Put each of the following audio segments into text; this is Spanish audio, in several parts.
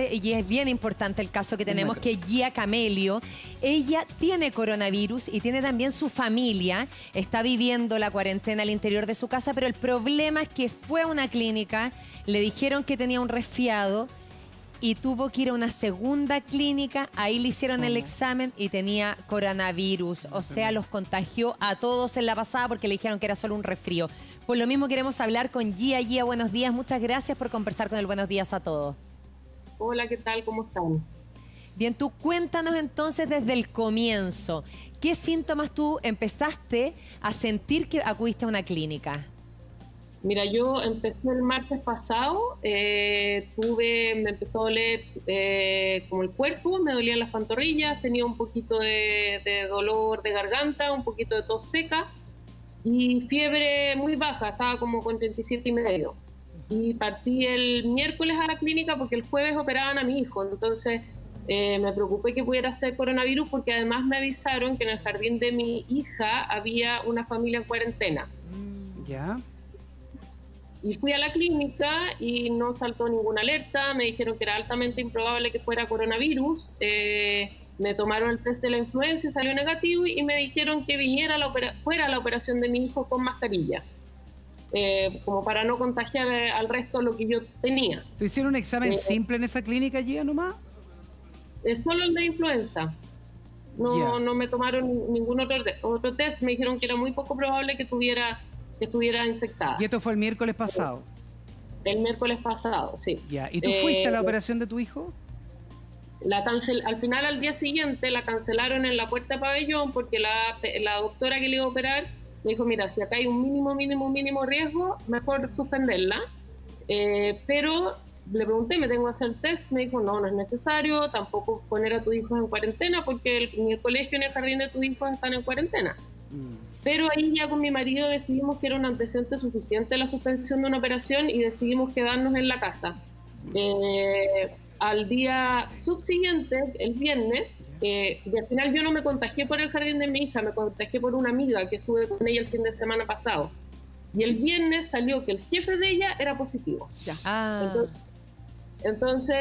importante, y es bien importante el caso que tenemos, que es Gia Camelio. Ella tiene coronavirus y tiene también su familia. Está viviendo la cuarentena al interior de su casa, pero el problema es que fue a una clínica, le dijeron que tenía un resfriado y tuvo que ir a una segunda clínica. Ahí le hicieron el examen y tenía coronavirus. O sea, los contagió a todos en la pasada porque le dijeron que era solo un resfrío. Por lo mismo queremos hablar con Gia. Gia, buenos días. Muchas gracias por conversar con el Buenos Días a Todos. Hola, ¿qué tal? ¿Cómo están? Bien, tú cuéntanos entonces desde el comienzo. ¿Qué síntomas tú empezaste a sentir que acudiste a una clínica? Mira, yo empecé el martes pasado, me empezó a doler como el cuerpo, me dolían las pantorrillas, tenía un poquito de dolor de garganta, un poquito de tos seca y fiebre muy baja, estaba como con 37,5. Y partí el miércoles a la clínica porque el jueves operaban a mi hijo, entonces me preocupé que pudiera ser coronavirus porque además me avisaron que en el jardín de mi hija había una familia en cuarentena. ¿Ya? Y fui a la clínica y no saltó ninguna alerta, me dijeron que era altamente improbable que fuera coronavirus, me tomaron el test de la influenza y salió negativo y me dijeron que viniera fuera a la operación de mi hijo con mascarillas, como para no contagiar al resto lo que yo tenía. ¿Te hicieron un examen simple en esa clínica allí nomás? Solo el de influenza. No, no me tomaron ningún otro test, me dijeron que era muy poco probable que estuviera infectada. ¿Y esto fue el miércoles pasado? El miércoles pasado, sí. Ya. ¿Y tú fuiste a la operación de tu hijo? Al final, al día siguiente, la cancelaron en la puerta de pabellón porque la doctora que le iba a operar me dijo, mira, si acá hay un mínimo riesgo, mejor suspenderla. Pero le pregunté, ¿me tengo que hacer el test? Me dijo, no es necesario, tampoco poner a tu hijo en cuarentena porque ni el colegio ni el jardín de tu hijo están en cuarentena. Pero ahí ya con mi marido decidimos que era un antecedente suficiente la suspensión de una operación y decidimos quedarnos en la casa. Al día subsiguiente, el viernes, y al final yo no me contagié por el jardín de mi hija, me contagié por una amiga que estuve con ella el fin de semana pasado. Y el viernes salió que el jefe de ella era positivo. Entonces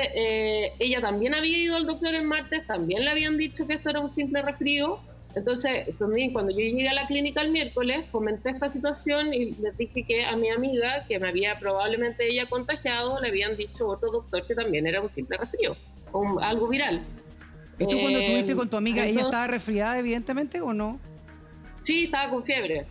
ella también había ido al doctor el martes, también le habían dicho que esto era un simple resfrío. Entonces, también cuando yo llegué a la clínica el miércoles, comenté esta situación y les dije que a mi amiga, que me había probablemente ella contagiado, le habían dicho otro doctor que también era un simple resfrío, algo viral. ¿Y tú cuando estuviste con tu amiga, ella estaba resfriada evidentemente o no? Sí, estaba con fiebre.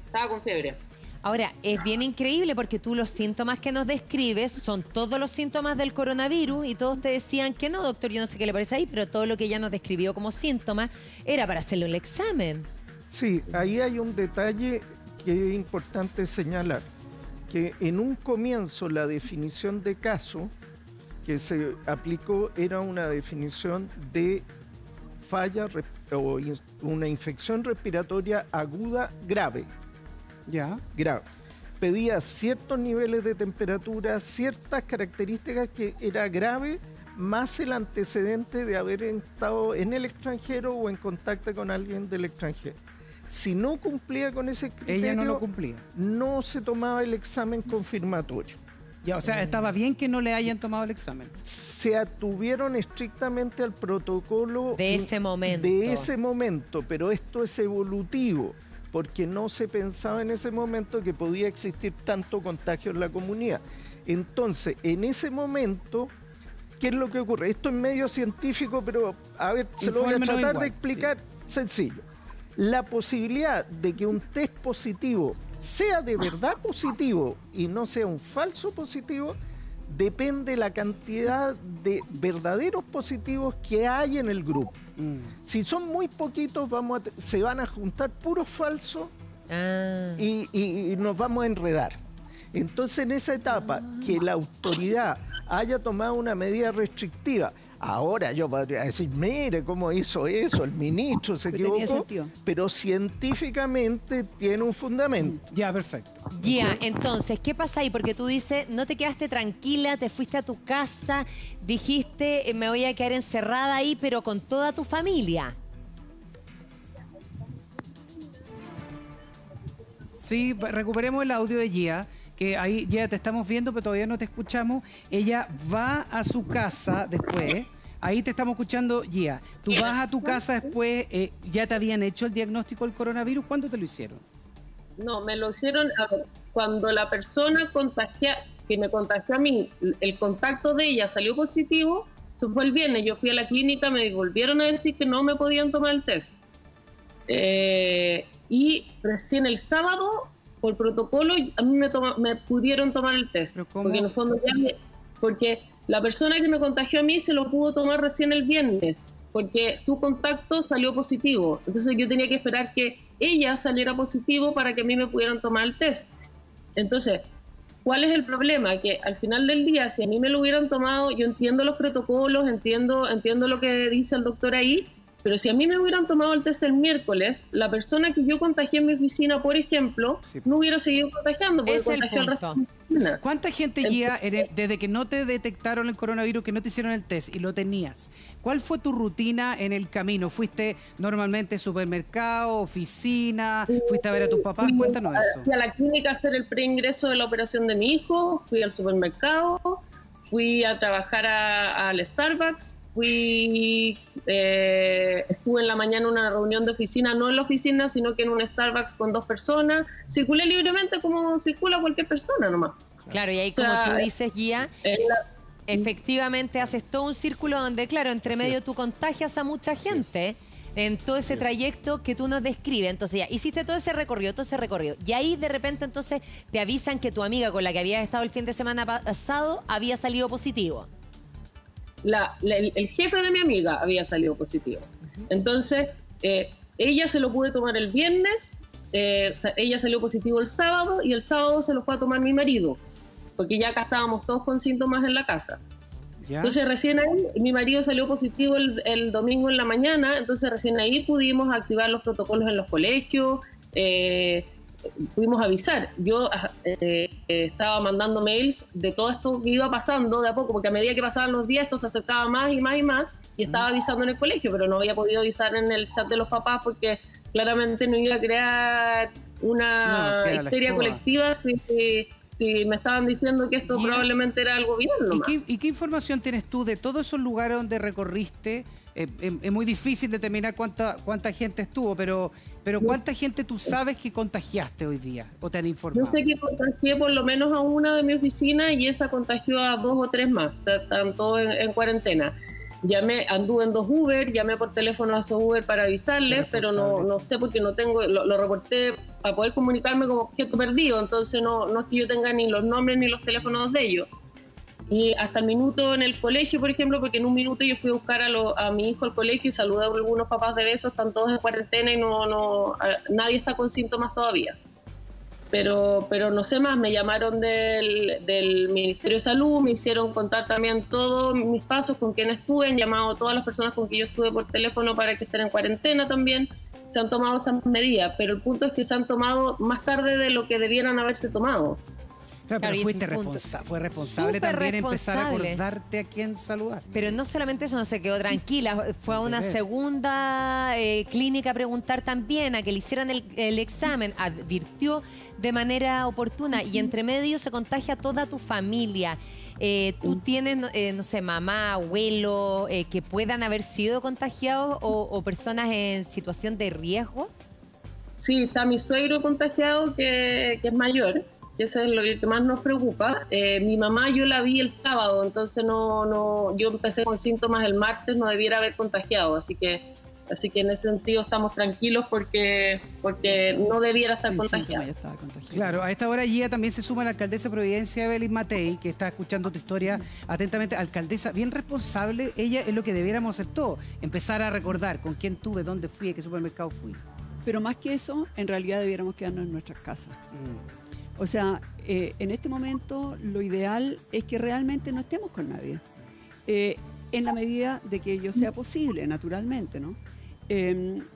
Ahora, es bien increíble porque tú los síntomas que nos describes son todos los síntomas del coronavirus y todos te decían que no, doctor, yo no sé qué le parece ahí, pero todo lo que ella nos describió como síntomas era para hacerle el examen. Sí, ahí hay un detalle que es importante señalar, que en un comienzo la definición de caso que se aplicó era una definición de falla o una infección respiratoria aguda grave. Ya. Grave. Pedía ciertos niveles de temperatura, ciertas características que era grave, más el antecedente de haber estado en el extranjero o en contacto con alguien del extranjero. Si no cumplía con ese criterio, ella no lo cumplía. No se tomaba el examen confirmatorio. Ya, o sea, estaba bien que no le hayan tomado el examen. Se atuvieron estrictamente al protocolo de ese momento. De ese momento, pero esto es evolutivo, porque no se pensaba en ese momento que podía existir tanto contagio en la comunidad. Entonces, en ese momento, ¿qué es lo que ocurre? Esto es medio científico, pero a ver, se lo voy a tratar de explicar sencillo. La posibilidad de que un test positivo sea de verdad positivo y no sea un falso positivo depende de la cantidad de verdaderos positivos que hay en el grupo. Si son muy poquitos, se van a juntar puros falsos y nos vamos a enredar. Entonces, en esa etapa, que la autoridad haya tomado una medida restrictiva, ahora yo podría decir, mire cómo hizo eso, el ministro se equivocó, pero científicamente tiene un fundamento. Ya, perfecto. Ya, entonces, ¿qué pasa ahí? Porque tú dices, no te quedaste tranquila, te fuiste a tu casa, dijiste, me voy a quedar encerrada ahí, pero con toda tu familia. Sí, recuperemos el audio de Gia, que ahí ya te estamos viendo, pero todavía no te escuchamos. Ella va a su casa después. Ahí te estamos escuchando, Gia. Tú vas a tu casa después, ¿ya te habían hecho el diagnóstico del coronavirus? ¿Cuándo te lo hicieron? No, me lo hicieron cuando la persona que me contagió a mí, el contacto de ella salió positivo. Eso fue el viernes. Yo fui a la clínica, me volvieron a decir que no me podían tomar el test. Y recién el sábado, por protocolo, a mí me pudieron tomar el test. Porque en el fondo porque la persona que me contagió a mí se lo pudo tomar recién el viernes, porque su contacto salió positivo. Entonces yo tenía que esperar que ella saliera positivo para que a mí me pudieran tomar el test. Entonces, ¿cuál es el problema? Que al final del día, si a mí me lo hubieran tomado, yo entiendo los protocolos, entiendo lo que dice el doctor ahí, pero si a mí me hubieran tomado el test el miércoles, la persona que yo contagié en mi oficina, por ejemplo, no hubiera seguido contagiando, porque contagió al resto de mi oficina. ¿Cuánta gente, Gia, desde que no te detectaron el coronavirus, que no te hicieron el test y lo tenías, cuál fue tu rutina en el camino? ¿Fuiste normalmente supermercado, oficina? ¿Fuiste a ver a tus papás? Cuéntanos eso. Fui a la clínica a hacer el preingreso de la operación de mi hijo, fui al supermercado, fui a trabajar al Starbucks, estuve en la mañana en una reunión de oficina, no en la oficina, sino que en un Starbucks con 2 personas. Circulé libremente como circula cualquier persona nomás. Claro, y ahí, como tú dices, Gia, efectivamente haces todo un círculo donde, claro, entre medio tú contagias a mucha gente en todo ese trayecto que tú nos describes. Entonces ya hiciste todo ese recorrido, y ahí de repente entonces te avisan que tu amiga con la que habías estado el fin de semana pasado había salido positivo. El jefe de mi amiga había salido positivo. Entonces, ella se lo pude tomar el viernes, ella salió positivo el sábado, y el sábado se lo fue a tomar mi marido, porque ya acá estábamos todos con síntomas en la casa. ¿Ya? Entonces recién ahí, mi marido salió positivo el domingo en la mañana, entonces recién ahí pudimos activar los protocolos en los colegios, pudimos avisar. Yo estaba mandando mails de todo esto que iba pasando de a poco, porque a medida que pasaban los días esto se acercaba más y más y más, y estaba avisando en el colegio, pero no había podido avisar en el chat de los papás porque claramente no iba a crear una histeria colectiva si me estaban diciendo que esto probablemente era algo bien. ¿Y qué información tienes tú de todos esos lugares donde recorriste? Es muy difícil determinar cuánta gente estuvo, pero ¿cuánta gente tú sabes que contagiaste hoy día o te han informado? Yo sé que contagié por lo menos a una de mi oficina y esa contagió a 2 o 3 más, están todos en cuarentena. Anduve en 2 Uber, llamé por teléfono a esos Uber para avisarles, pero no sé porque no tengo, lo reporté para poder comunicarme como objeto perdido, entonces no es que yo tenga ni los nombres ni los teléfonos de ellos. Y hasta el minuto en el colegio, por ejemplo, porque en un minuto yo fui a buscar a mi hijo al colegio y saludé a algunos papás de besos, están todos en cuarentena y nadie está con síntomas todavía. Pero no sé más, me llamaron del Ministerio de Salud, me hicieron contar también todos mis pasos, con quién estuve, han llamado a todas las personas con quien yo estuve por teléfono para que estén en cuarentena también. Se han tomado esas medidas, pero el punto es que se han tomado más tarde de lo que debieran haberse tomado. Claro, pero fue responsable también empezar a acordarte a quién saludar. Pero no solamente eso, no se quedó tranquila, fue a una segunda clínica a preguntar también, a que le hicieran el examen, advirtió de manera oportuna, y entre medio se contagia toda tu familia. ¿Tú tienes, no sé, mamá, abuelo, que puedan haber sido contagiados o personas en situación de riesgo? Sí, está mi suegro contagiado, que es mayor. Eso es lo que más nos preocupa. Mi mamá yo la vi el sábado, entonces yo empecé con síntomas el martes, no debiera haber contagiado, así que en ese sentido estamos tranquilos porque no debiera estar contagiado. Claro, a esta hora Gia también se suma la alcaldesa de Providencia, Evelyn Matei, que está escuchando tu historia atentamente. Alcaldesa, bien responsable, ella es lo que debiéramos hacer todos, empezar a recordar con quién tuve, dónde fui, a qué supermercado fui. Pero más que eso, en realidad debiéramos quedarnos en nuestras casas. O sea, en este momento lo ideal es que realmente no estemos con nadie, en la medida de que ello sea posible, naturalmente, ¿no?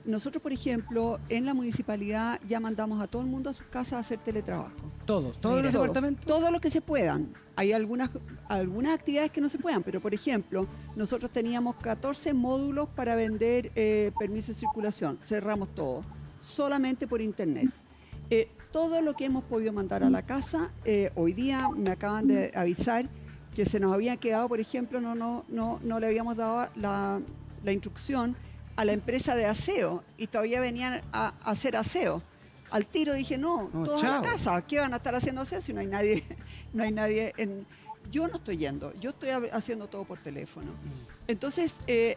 Nosotros, por ejemplo, en la municipalidad ya mandamos a todo el mundo a sus casas a hacer teletrabajo. Todos los departamentos. Todo lo que se puedan. Hay algunas actividades que no se puedan, pero por ejemplo, nosotros teníamos 14 módulos para vender permiso de circulación. Cerramos todo, solamente por internet. todo lo que hemos podido mandar a la casa. Hoy día me acaban de avisar que se nos había quedado, por ejemplo, no le habíamos dado la instrucción a la empresa de aseo y todavía venían a hacer aseo. Al tiro dije, no, todos a la casa, ¿qué van a estar haciendo aseo si no hay nadie, no hay nadie en... Yo no estoy yendo, yo estoy haciendo todo por teléfono. Entonces,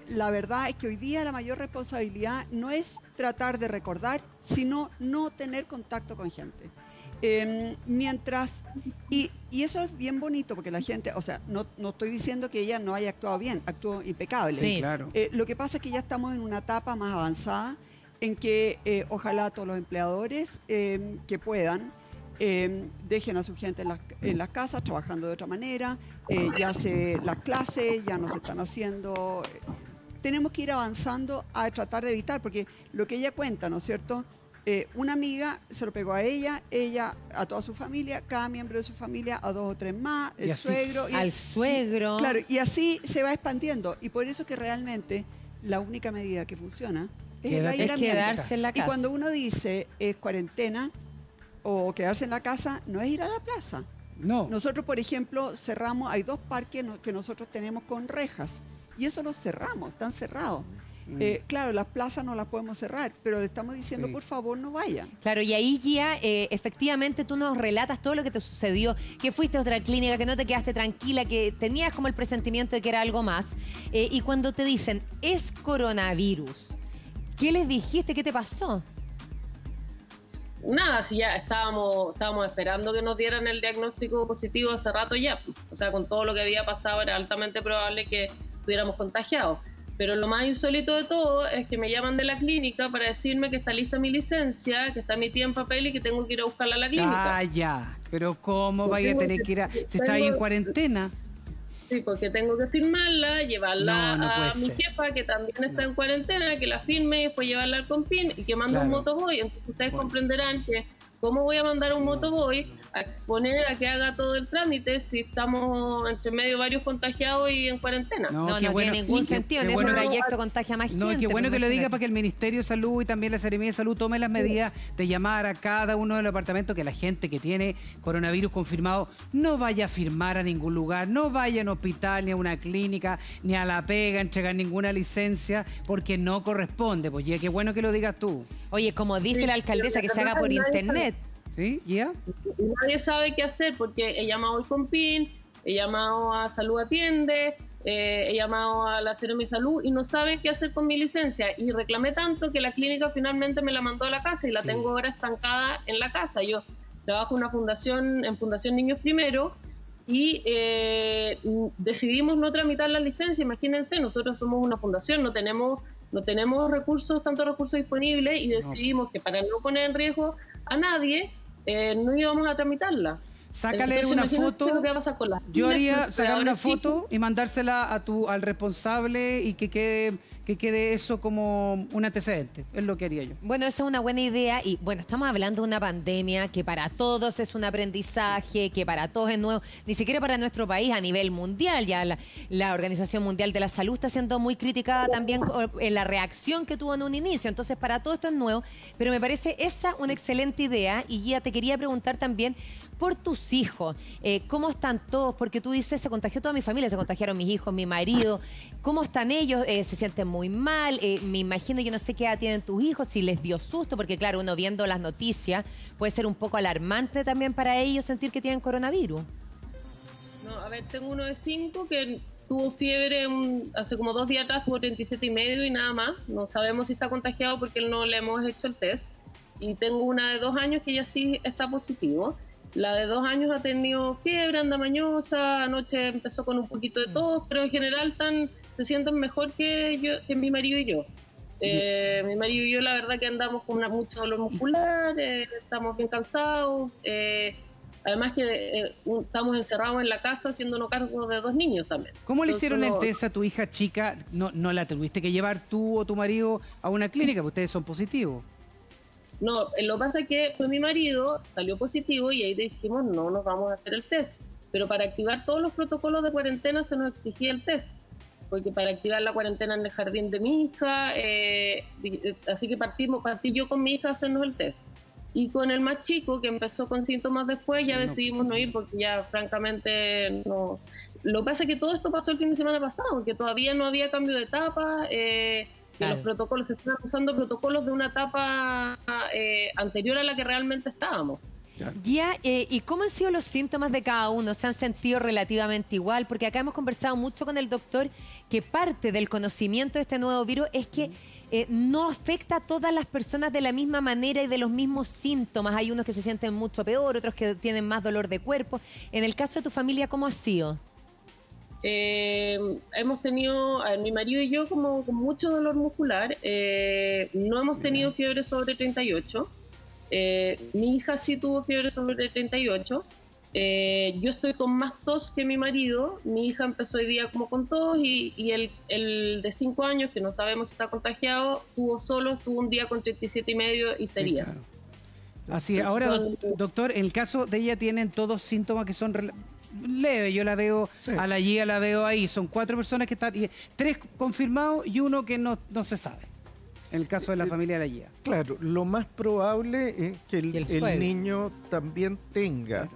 la verdad es que hoy día la mayor responsabilidad no es tratar de recordar, sino no tener contacto con gente. Y eso es bien bonito porque la gente, o sea, no estoy diciendo que ella no haya actuado bien, actuó impecable. Sí, claro. Lo que pasa es que ya estamos en una etapa más avanzada en que ojalá todos los empleadores que puedan dejen a su gente en las casas trabajando de otra manera, ya las clases ya no se están haciendo. Tenemos que ir avanzando a tratar de evitar, porque lo que ella cuenta, ¿no es cierto? Una amiga se lo pegó a ella a toda su familia, cada miembro de su familia a 2 o 3 más, el suegro. Al suegro. Claro, y así se va expandiendo. Y por eso que realmente la única medida que funciona es el aislamiento. Quedarse en la casa. Y cuando uno dice es cuarentena o quedarse en la casa, no es ir a la plaza. No. Nosotros, por ejemplo, cerramos, hay 2 parques que nosotros tenemos con rejas y eso los cerramos, están cerrados. Claro, las plazas no las podemos cerrar, pero le estamos diciendo, por favor, no vayan. Claro, y ahí ya efectivamente tú nos relatas todo lo que te sucedió, que fuiste a otra clínica, que no te quedaste tranquila, que tenías como el presentimiento de que era algo más. Y cuando te dicen, es coronavirus, ¿qué les dijiste? ¿Qué te pasó? Nada, si ya estábamos esperando que nos dieran el diagnóstico positivo hace rato ya. O sea, con todo lo que había pasado era altamente probable que estuviéramos contagiados. Pero lo más insólito de todo es que me llaman de la clínica para decirme que está lista mi licencia, que está mi tía en papel y que tengo que ir a buscarla a la clínica. Ah, ya. Pero ¿cómo vaya a tener que ir si está ahí en cuarentena? Sí, porque tengo que firmarla, llevarla No a puede mi ser. jefa, que también está en cuarentena, que la firme y después llevarla al Compin y que manda un motoboy. Entonces ustedes comprenderán que ¿cómo voy a mandar un motoboy a exponer a que haga todo el trámite si estamos entre medio varios contagiados y en cuarentena? No tiene ningún sentido. En ese trayecto contagia más gente. No, qué bueno que lo diga imagínate. para que el Ministerio de Salud y también la Seremía de Salud tome las medidas de llamar a cada uno de los departamentos, que la gente que tiene coronavirus confirmado no vaya a firmar a ningún lugar, no vaya a un hospital, ni a una clínica, ni a la pega, a entregar ninguna licencia, porque no corresponde. Pues ya, qué bueno que lo digas tú. Oye, como dice la alcaldesa, que se haga por internet. ¿Sí? ¿Ya? Nadie sabe qué hacer porque he llamado al Compin, he llamado a Salud Atiende, he llamado a la Seremi Salud y no sabe qué hacer con mi licencia. Y reclamé tanto que la clínica finalmente me la mandó a la casa y la tengo ahora estancada en la casa. Yo trabajo en Fundación Niños Primero y decidimos no tramitar la licencia. Imagínense, nosotros somos una fundación, no tenemos tantos recursos disponibles y decidimos que para no poner en riesgo a nadie, no íbamos a tramitarla. Sácale Entonces, una imagínate foto. lo que va a pasar con las Yo haría niñas, sacar ahora una sí. foto y mandársela al responsable y que quede eso como un antecedente. Es lo que haría yo. Bueno, esa es una buena idea y bueno, estamos hablando de una pandemia que para todos es un aprendizaje, que para todos es nuevo, ni siquiera para nuestro país a nivel mundial. Ya la Organización Mundial de la Salud está siendo muy criticada también en la reacción que tuvo en un inicio. Entonces, para todo esto es nuevo, pero me parece esa una excelente idea y ya te quería preguntar también por tus hijos. ¿Cómo están todos? Porque tú dices, se contagió toda mi familia, se contagiaron mis hijos, mi marido. ¿Cómo están ellos? ¿Se sienten muy mal? Me imagino, yo no sé qué edad tienen tus hijos, si les dio susto, porque claro, uno viendo las noticias puede ser un poco alarmante también para ellos sentir que tienen coronavirus. No, a ver, tengo uno de 5 que tuvo fiebre hace como 2 días atrás, tuvo 37,5 y nada más. No sabemos si está contagiado porque no le hemos hecho el test. Y tengo una de 2 años que ya sí está positivo. La de 2 años ha tenido fiebre, anda mañosa, anoche empezó con un poquito de tos, pero en general se sienten mejor que mi marido y yo. Mi marido y yo la verdad que andamos con mucho dolor muscular, estamos bien cansados, además que estamos encerrados en la casa haciéndonos cargo de 2 niños también. ¿Cómo le hicieron el Entonces, test a tu hija chica? No la tuviste que llevar tú o tu marido a una clínica, porque ustedes son positivos. No, lo que pasa es que fue mi marido, salió positivo y ahí dijimos no nos vamos a hacer el test. Pero para activar todos los protocolos de cuarentena se nos exigía el test. Porque para activar la cuarentena en el jardín de mi hija, así que partí yo con mi hija a hacernos el test. Y con el más chico, que empezó con síntomas después, ya decidimos no ir porque ya francamente no. Lo que pasa es que todo esto pasó el fin de semana pasado, que todavía no había cambio de etapa, que los protocolos, se están usando protocolos de una etapa anterior a la que realmente estábamos. Ya, ¿y cómo han sido los síntomas de cada uno? ¿Se han sentido relativamente igual? Porque acá hemos conversado mucho con el doctor que parte del conocimiento de este nuevo virus es que no afecta a todas las personas de la misma manera y de los mismos síntomas. Hay unos que se sienten mucho peor, otros que tienen más dolor de cuerpo. En el caso de tu familia, ¿cómo ha sido? Hemos tenido, mi marido y yo, como con mucho dolor muscular. No hemos tenido fiebre sobre 38. Mi hija sí tuvo fiebre sobre 38. Yo estoy con más tos que mi marido. Mi hija empezó hoy día como con tos y el de 5 años, que no sabemos si está contagiado, tuvo un día con 37,5 y sería. Sí, claro. Así es. Ahora, doctor, en el caso de ella tienen todos síntomas que son leves. Yo la veo, a la Gia la veo ahí. Son 4 personas que están, 3 confirmados y 1 que no se sabe. En el caso de la familia de la Gia. Claro, lo más probable es que el niño también tenga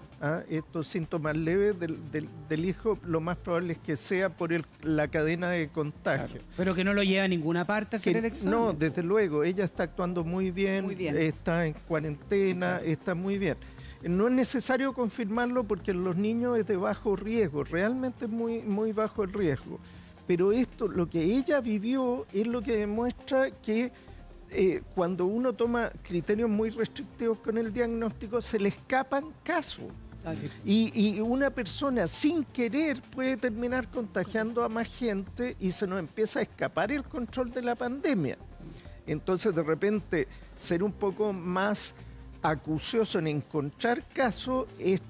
estos síntomas leves del hijo. Lo más probable es que sea por la cadena de contagio. Claro, pero que no lo lleva a ninguna parte a hacer el examen. No, desde luego, ella está actuando muy bien. Está en cuarentena, está muy bien. No es necesario confirmarlo porque en los niños es de bajo riesgo, realmente es muy, muy bajo el riesgo. Pero esto, lo que ella vivió, es lo que demuestra que cuando uno toma criterios muy restrictivos con el diagnóstico, se le escapan casos. Y una persona sin querer puede terminar contagiando a más gente y se nos empieza a escapar el control de la pandemia. Entonces, de repente, ser un poco más acucioso en encontrar casos es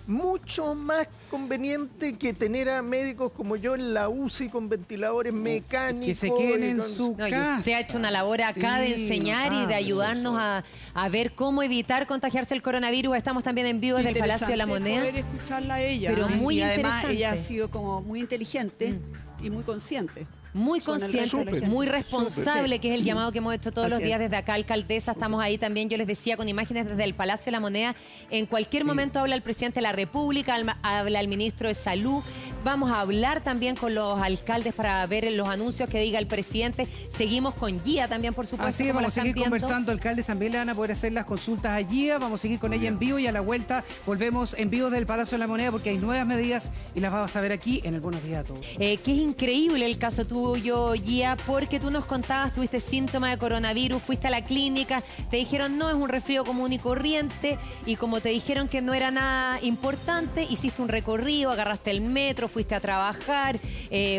mucho más conveniente que tener a médicos como yo en la UCI con ventiladores mecánicos. Que se queden en su casa. Usted ha hecho una labor acá de enseñar y de ayudarnos a ver cómo evitar contagiarse el coronavirus. Estamos también en vivo desde el Palacio de la Moneda. Poder escucharla a ella. Pero muy y además interesante. ella ha sido como muy inteligente y muy consciente. Muy consciente, muy responsable, que es el llamado que hemos hecho todos los días desde acá, alcaldesa. Estamos ahí también, yo les decía, con imágenes desde el Palacio de la Moneda. En cualquier momento habla el presidente de la República, habla el ministro de Salud. Vamos a hablar también con los alcaldes para ver los anuncios que diga el presidente. Seguimos con Gia también, por supuesto. Así que vamos a seguir conversando. Alcaldes también le van a poder hacer las consultas a Gia. Vamos a seguir con ella en vivo y a la vuelta volvemos en vivo del Palacio de la Moneda porque hay nuevas medidas y las vamos a ver aquí en el Buenos Días a Todos. Que es increíble el caso tuyo, Gia, porque tú nos contabas, tuviste síntomas de coronavirus, fuiste a la clínica, te dijeron no, es un resfrío común y corriente, y como te dijeron que no era nada importante, hiciste un recorrido, agarraste el metro, fuiste a trabajar,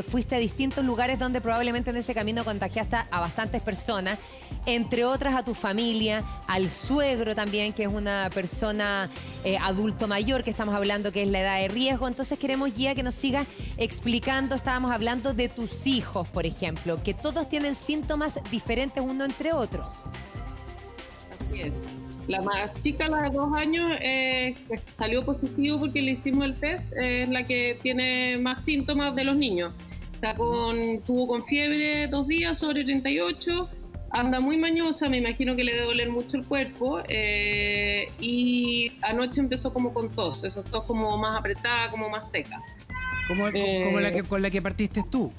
fuiste a distintos lugares donde probablemente en ese camino contagiaste a bastantes personas, entre otras a tu familia, al suegro también, que es una persona adulto mayor, que estamos hablando que es la edad de riesgo. Entonces queremos, Gia, que nos sigas explicando. Estábamos hablando de tus hijos, por ejemplo, que todos tienen síntomas diferentes uno entre otros. Así es. La más chica, la de 2 años, salió positivo porque le hicimos el test, es la que tiene más síntomas de los niños. Tuvo con fiebre 2 días sobre 38, anda muy mañosa, me imagino que le debe doler mucho el cuerpo, y anoche empezó como con tos, esa tos como más apretada, como más seca. Como con la que partiste tú.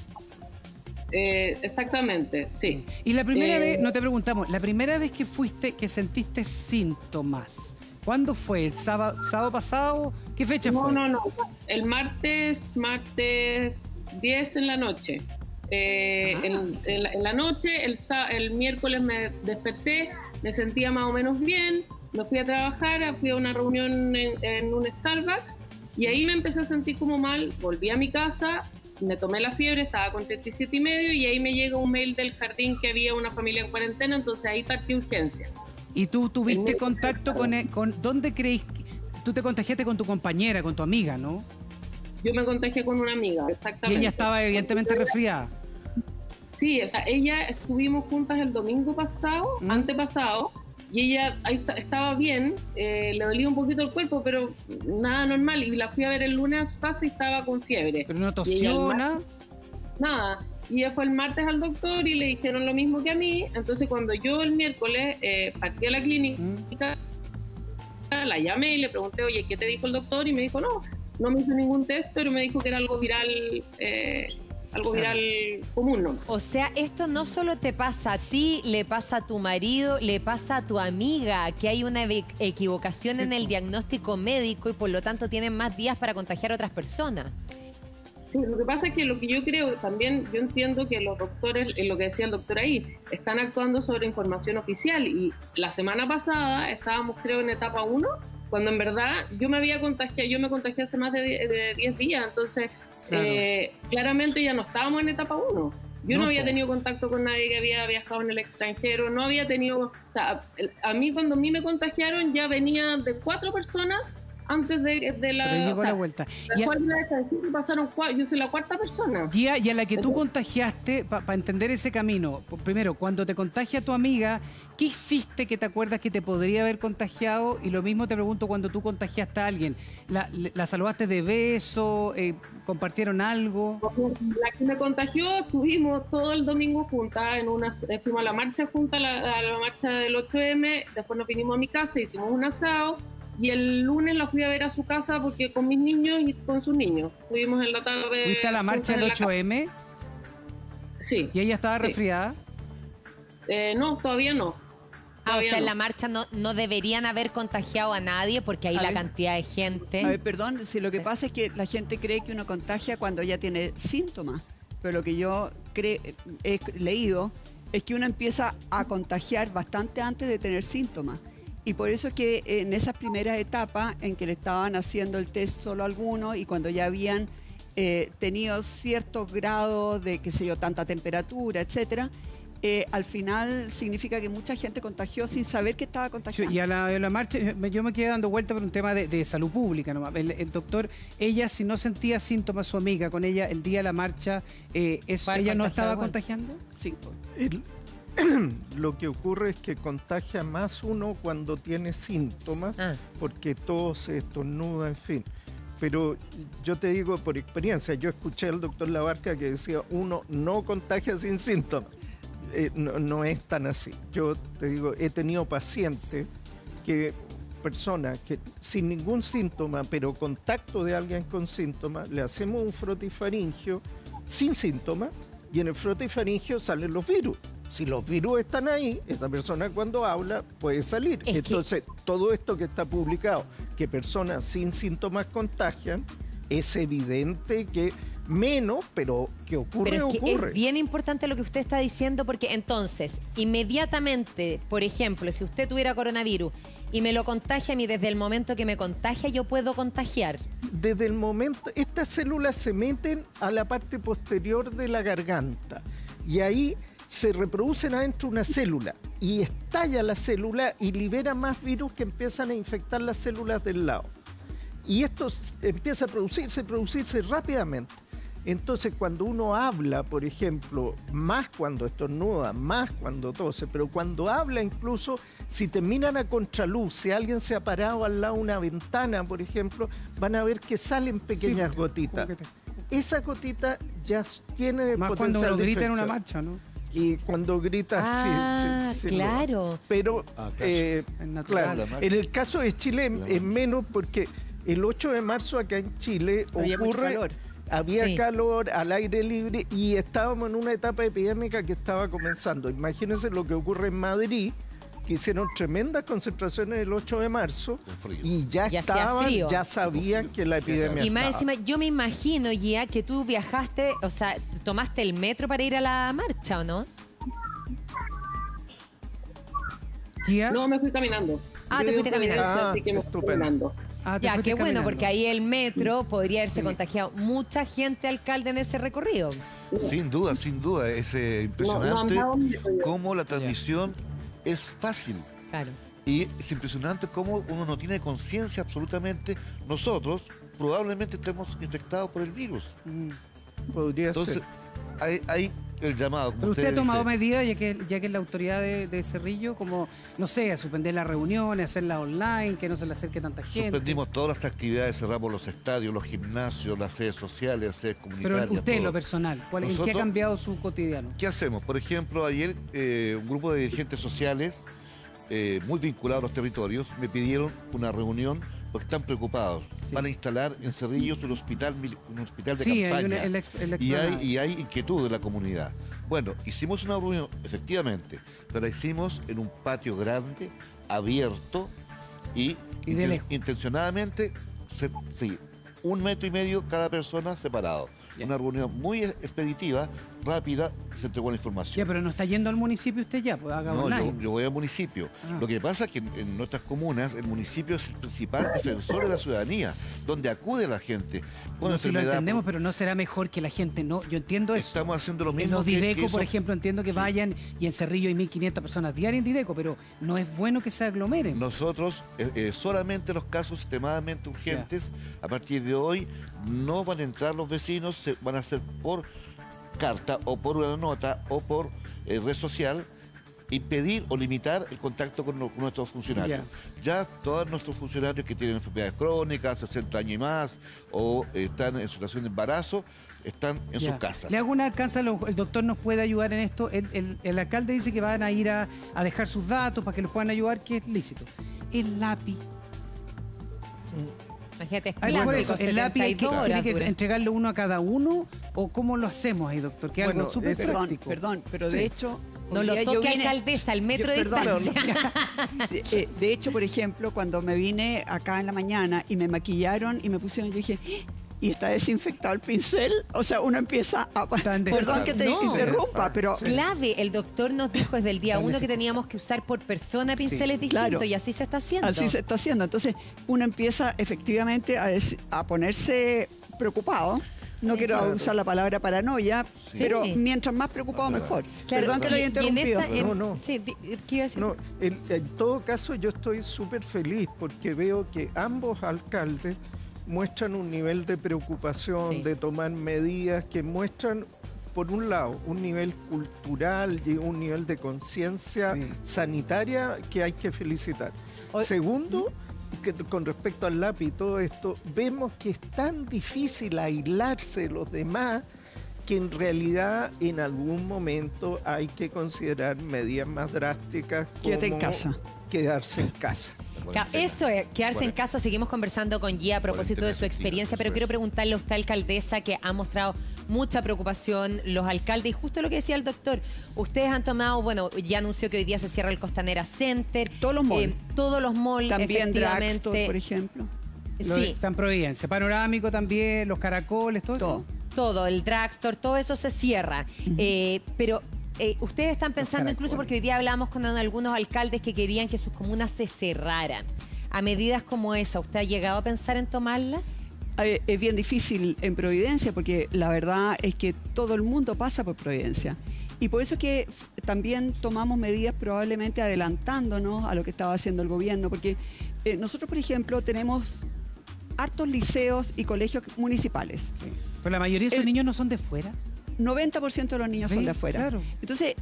Exactamente, sí. Y la primera vez, no te preguntamos, la primera vez que sentiste síntomas, ¿cuándo fue? ¿El sábado pasado? ¿Qué fecha fue? No, el martes 10 en la noche. En la noche, el miércoles me desperté, me sentía más o menos bien, me fui a trabajar, fui a una reunión en un Starbucks y ahí me empecé a sentir como mal, volví a mi casa, me tomé la fiebre, estaba con 37,5 y ahí me llega un mail del jardín que había una familia en cuarentena, entonces ahí partí urgencia. ¿Y tú tuviste contacto con dónde creís? Tú te contagiaste con tu compañera, con tu amiga, ¿no? Yo me contagié con una amiga, exactamente. Y ella estaba evidentemente resfriada. Sí, o sea, estuvimos juntas el domingo pasado, antepasado, y ella ahí estaba bien, le dolía un poquito el cuerpo, pero nada normal, y la fui a ver el lunes a su casa y estaba con fiebre. ¿Pero no tosió, nada? Nada, y ella fue el martes al doctor y le dijeron lo mismo que a mí, entonces cuando yo el miércoles partí a la clínica, la llamé y le pregunté, oye, ¿qué te dijo el doctor? Y me dijo, no me hizo ningún test, pero me dijo que era algo viral común, ¿no? O sea, esto no solo te pasa a ti, le pasa a tu marido, le pasa a tu amiga, que hay una equivocación en el diagnóstico médico y por lo tanto tienen más días para contagiar a otras personas. Sí, lo que pasa es que lo que yo creo también, yo entiendo que los doctores, lo que decía el doctor ahí, están actuando sobre información oficial y la semana pasada estábamos creo en etapa 1, cuando en verdad yo me contagié hace más de 10 días, entonces claro. Claramente ya no estábamos en etapa 1. Yo no había tenido contacto con nadie que había viajado en el extranjero, no había tenido, o sea, cuando a mí me contagiaron ya venía de 4 personas antes de la... Pero llegó la vuelta. Pasaron 4, yo soy la 4ª persona. Y a la que tú contagiaste, para entender ese camino, primero, cuando te contagia tu amiga, ¿qué hiciste que te acuerdas que te podría haber contagiado? Y lo mismo te pregunto cuando tú contagiaste a alguien. ¿La saludaste de beso? ¿Compartieron algo? La que me contagió, estuvimos todo el domingo juntas, fuimos a la marcha juntas, a la marcha del 8M, después nos vinimos a mi casa, hicimos un asado. Y el lunes la fui a ver a su casa porque con mis niños y con sus niños. Estuvimos en la tarde... ¿Fuiste a la marcha del 8M? Sí. ¿Y ella estaba resfriada? No, todavía no. O sea, en la marcha no deberían haber contagiado a nadie porque hay la cantidad de gente. A ver, perdón, si lo que pasa es que la gente cree que uno contagia cuando ya tiene síntomas. Pero lo que yo he leído es que uno empieza a contagiar bastante antes de tener síntomas. Y por eso es que en esas primeras etapas en que le estaban haciendo el test solo a algunos y cuando ya habían tenido ciertos grados de, qué sé yo, tanta temperatura, etcétera, al final significa que mucha gente contagió sin saber que estaba contagiando. Y a la marcha, yo me quedé dando vuelta por un tema de salud pública nomás. El doctor, ella si no sentía síntomas, su amiga con ella el día de la marcha, ¿ella no estaba contagiando? Sí. Lo que ocurre es que contagia más uno cuando tiene síntomas, porque tos, se estornuda, en fin. Pero yo te digo por experiencia, yo escuché al doctor Labarca que decía, uno no contagia sin síntomas. No es tan así. Yo te digo, he tenido pacientes personas que sin ningún síntoma, pero contacto de alguien con síntomas, le hacemos un frotifaringio sin síntomas y en el frotifaringio salen los virus. Si los virus están ahí, esa persona cuando habla puede salir. Entonces, todo esto que está publicado, que personas sin síntomas contagian, es evidente que menos, pero que ocurre, pero ocurre. Es bien importante lo que usted está diciendo porque entonces, inmediatamente, por ejemplo, si usted tuviera coronavirus y me lo contagia a mí desde el momento que me contagia, yo puedo contagiar. Desde el momento, estas células se meten a la parte posterior de la garganta y ahí se reproducen adentro una célula y estalla la célula y libera más virus que empiezan a infectar las células del lado. Y esto empieza a producirse rápidamente. Entonces, cuando uno habla, por ejemplo, más cuando estornuda, más cuando tose, pero cuando habla incluso, si te miran a contraluz, si alguien se ha parado al lado de una ventana, por ejemplo, van a ver que salen pequeñas gotitas. Esa gotita ya tiene el más potencial cuando uno de grita en una infección. marcha, ¿no? Y cuando grita, sí. Claro. Pero, claro, en el caso de Chile es menos porque el 8 de marzo acá en Chile había calor al aire libre y estábamos en una etapa epidémica que estaba comenzando. Imagínense lo que ocurre en Madrid, que hicieron tremendas concentraciones el 8 de marzo y ya sabían que la epidemia y más estaba. encima, yo me imagino ya que tú viajaste, o sea, tomaste el metro para ir a la marcha, ¿o no? ¿Kia? No, me fui caminando. Te fuiste caminando. Así que me fui caminando. Ya, qué bueno, porque ahí el metro podría haberse contagiado mucha gente, alcalde, en ese recorrido. Sin duda, es impresionante cómo la transmisión es fácil. Claro. Y es impresionante cómo uno no tiene conciencia absolutamente. Nosotros probablemente estemos infectados por el virus. Podría Entonces, ser. hay el llamado. Pero usted ha tomado medidas, ya que es la autoridad de Cerrillo, como, no sé, a suspender las reuniones, hacerlas online, que no se le acerque tanta gente. Suspendimos todas las actividades, cerramos los estadios, los gimnasios, las sedes sociales, las sedes comunitarias. Pero usted, en todo. lo personal, ¿en qué ha cambiado su cotidiano? ¿Qué hacemos? Por ejemplo, ayer un grupo de dirigentes sociales muy vinculados a los territorios, me pidieron una reunión porque están preocupados. Sí. Van a instalar en Cerrillos un hospital de Sí, hay campaña. el explanada. y hay inquietud de la comunidad. Bueno, hicimos una reunión, efectivamente, pero la hicimos en un patio grande, abierto y de lejos. intencionadamente, sí, 1,5 metros cada persona separado. Ya. Una reunión muy expeditiva, rápida, se entregó la información. Ya, pero no está yendo al municipio usted ya, pues haga No, online. yo voy al municipio. Ah. Lo que pasa es que en nuestras comunas el municipio es el principal defensor de la ciudadanía, donde acude la gente con No, si lo enfermedad. entendemos, pero no será mejor que la gente no. Yo entiendo eso. Estamos haciendo lo En mismo los que Dideco, por eso. ejemplo, entiendo que vayan y en Cerrillo hay 1.500 personas diarias en Dideco, pero no es bueno que se aglomeren. Nosotros, solamente los casos extremadamente urgentes, a partir de hoy, no van a entrar los vecinos, se van a hacer por carta o por una nota o por red social, impedir o limitar el contacto con nuestros funcionarios. Ya todos nuestros funcionarios que tienen enfermedades crónicas, 60 años y más, o están en situación de embarazo, están en Ya. sus casas. Le hago una alcanza, el doctor nos puede ayudar en esto. El alcalde dice que van a ir a dejar sus datos para que los puedan ayudar, que es lícito. El lápiz. Imagínate, es Ay, por plástico, eso, el lápiz hay 72 tiene horas que dura. entregarle uno a cada uno, o cómo lo hacemos ahí, doctor, que es Bueno, algo súper es- práctico. Perdón, pero de Sí. hecho... No hoy lo día yo toque, vine- alcaldesa, al metro de perdón, distancia. De hecho, por ejemplo, cuando me vine acá en la mañana y me maquillaron y me pusieron, yo dije, ¿y está desinfectado el pincel? O sea, uno empieza a... Tan Perdón que te No. interrumpa, pero... Clave, el doctor nos dijo desde el día Tan 1 que desinfectado. teníamos que usar por persona pinceles Sí, distintos claro. y así se está haciendo. Así se está haciendo. Entonces, uno empieza efectivamente a ponerse preocupado. No Sí, quiero claro. usar la palabra paranoia, pero Sí. mientras más preocupado, mejor. Claro, Perdón que lo haya y en interrumpido. esa- en- No. Sí, ¿qué iba a decir? No, en todo caso yo estoy súper feliz porque veo que ambos alcaldes muestran un nivel de preocupación, Sí. de tomar medidas que muestran, por un lado, un nivel cultural y un nivel de conciencia Sí. sanitaria que hay que felicitar. Hoy- Segundo, que con respecto al lápiz y todo esto, vemos que es tan difícil aislarse de los demás que en realidad en algún momento hay que considerar medidas más drásticas como Quédate en casa. quedarse en casa. Eso es, quedarse en casa. Seguimos conversando con Gia a propósito de su experiencia, pero quiero preguntarle a usted, alcaldesa, que ha mostrado mucha preocupación los alcaldes, y justo lo que decía el doctor, ustedes han tomado, bueno, ya anunció que hoy día se cierra el Costanera Center. Todos los malls. Todos los malls, También efectivamente. Drugstore, por ejemplo. Lo de Sí, San Providencia, panorámico también, los caracoles, todo, Todo. eso. todo, el drugstore, todo eso se cierra. Pero ustedes están pensando, incluso porque hoy día hablamos con algunos alcaldes que querían que sus comunas se cerraran. A medidas como esa, ¿usted ha llegado a pensar en tomarlas? Es bien difícil en Providencia porque la verdad es que todo el mundo pasa por Providencia. Y por eso es que también tomamos medidas probablemente adelantándonos a lo que estaba haciendo el gobierno, porque nosotros, por ejemplo, tenemos hartos liceos y colegios municipales. Sí. Pero la mayoría de esos El- niños no son de fuera. 90% de los niños son Sí, de afuera. claro. Entonces,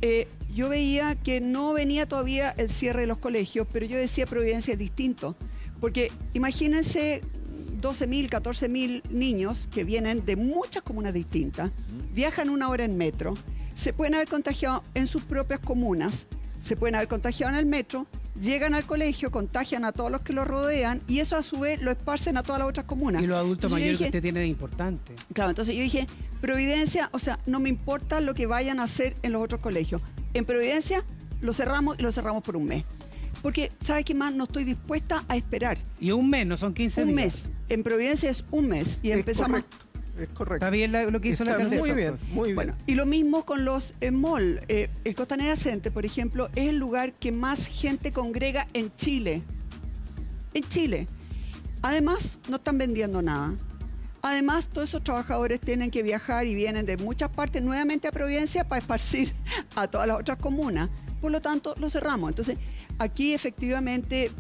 yo veía que no venía todavía el cierre de los colegios, pero yo decía Providencia es distinto. Porque imagínense 12.000, 14.000 niños que vienen de muchas comunas distintas, viajan 1 hora en metro, se pueden haber contagiado en sus propias comunas, se pueden haber contagiado en el metro, llegan al colegio, contagian a todos los que lo rodean y eso a su vez lo esparcen a todas las otras comunas. Y los adultos Entonces yo mayores que dije, usted tiene es importante. Claro, entonces yo dije, Providencia, o sea, no me importa lo que vayan a hacer en los otros colegios. En Providencia lo cerramos y lo cerramos por un mes. Porque, ¿sabe qué más? No estoy dispuesta a esperar. Y un mes, no son 15 Un días. mes. En Providencia es un mes y empezamos... Es correcto. Está bien lo que hizo la Está alcaldesa. muy bien, doctor. muy bien. Bueno, y lo mismo con los malls. El Costanera Center, por ejemplo, es el lugar que más gente congrega en Chile. En Chile. Además, no están vendiendo nada. Además, todos esos trabajadores tienen que viajar y vienen de muchas partes nuevamente a Providencia para esparcir a todas las otras comunas. Por lo tanto, lo cerramos. Entonces, aquí efectivamente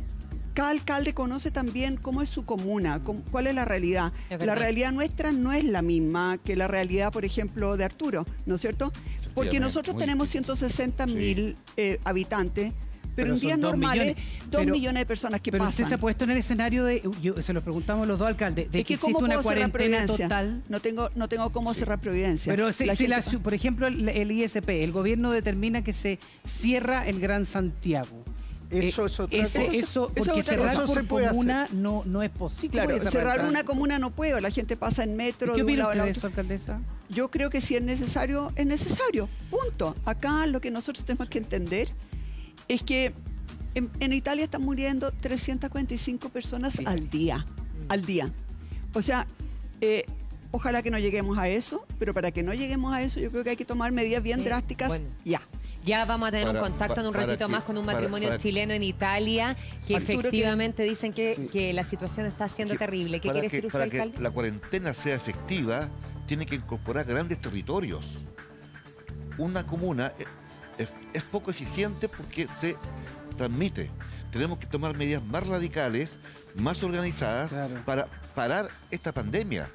cada alcalde conoce también cómo es su comuna, cuál es la realidad. Es verdad. La realidad nuestra no es la misma que la realidad, por ejemplo, de Arturo, ¿no es cierto? Porque nosotros muy tenemos distinto. 160.000 habitantes, pero en son días 2 normales, millones. 2 Pero- millones de personas que Pero usted pasan. se ha puesto en el escenario de, se lo preguntamos los dos alcaldes, de Es que que ¿cómo existe una puedo cerrar cuarentena Providencia? total. No tengo cómo cerrar Providencia. Pero La gente va. por ejemplo, el ISP, el gobierno determina que se cierra el Gran Santiago. Eso es otra cosa. Porque otra cerrar cosa. Eso se por puede comuna no es posible. Claro, Puede cerrar el una tránsito. comuna no puede, la gente pasa en metro. ¿Qué de un opina lado usted al de otro. eso, alcaldesa? Yo creo que si es necesario, punto. Acá lo que nosotros tenemos que entender es que en Italia están muriendo 345 personas al día. O sea, ojalá que no lleguemos a eso, pero para que no lleguemos a eso yo creo que hay que tomar medidas bien drásticas bueno. ya. Ya vamos a tener un contacto en un para ratito que- más con un para- matrimonio para- chileno en Italia, que Arturo, efectivamente dicen que la situación está siendo terrible. ¿Qué para quiere decir usted, para que alcalde? la cuarentena sea efectiva, tiene que incorporar grandes territorios. Una comuna es poco eficiente porque se transmite. Tenemos que tomar medidas más radicales, más organizadas, Claro. para parar esta pandemia.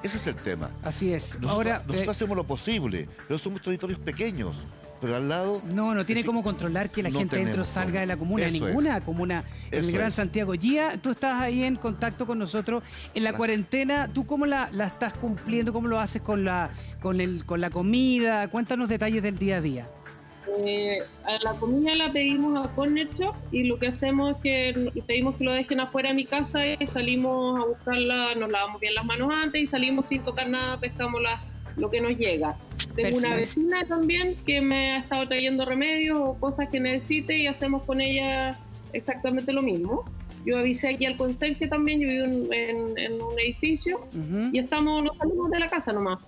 Ese es el tema. Así es. Nosotros, Ahora, nosotros hacemos lo posible, pero somos territorios pequeños. Pero al lado... no tiene cómo controlar que la No gente dentro tenemos salga cómo. de la comuna. Eso Ninguna comuna en el Eso Gran es. Santiago. Gia, tú estás ahí en contacto con nosotros. En la cuarentena, ¿tú cómo la estás cumpliendo? ¿Cómo lo haces con la comida? Cuéntanos detalles del día a día. A la comida la pedimos a Corner Shop y lo que hacemos es que pedimos que lo dejen afuera de mi casa y salimos a buscarla, nos lavamos bien las manos antes y salimos sin tocar nada, pescamos lo que nos llega. Tengo una Perfecto. vecina también que me ha estado trayendo remedios o cosas que necesite y hacemos con ella exactamente lo mismo. Yo avisé aquí al conserje también, yo vivo en un edificio Ujú. y nos salimos de la casa nomás.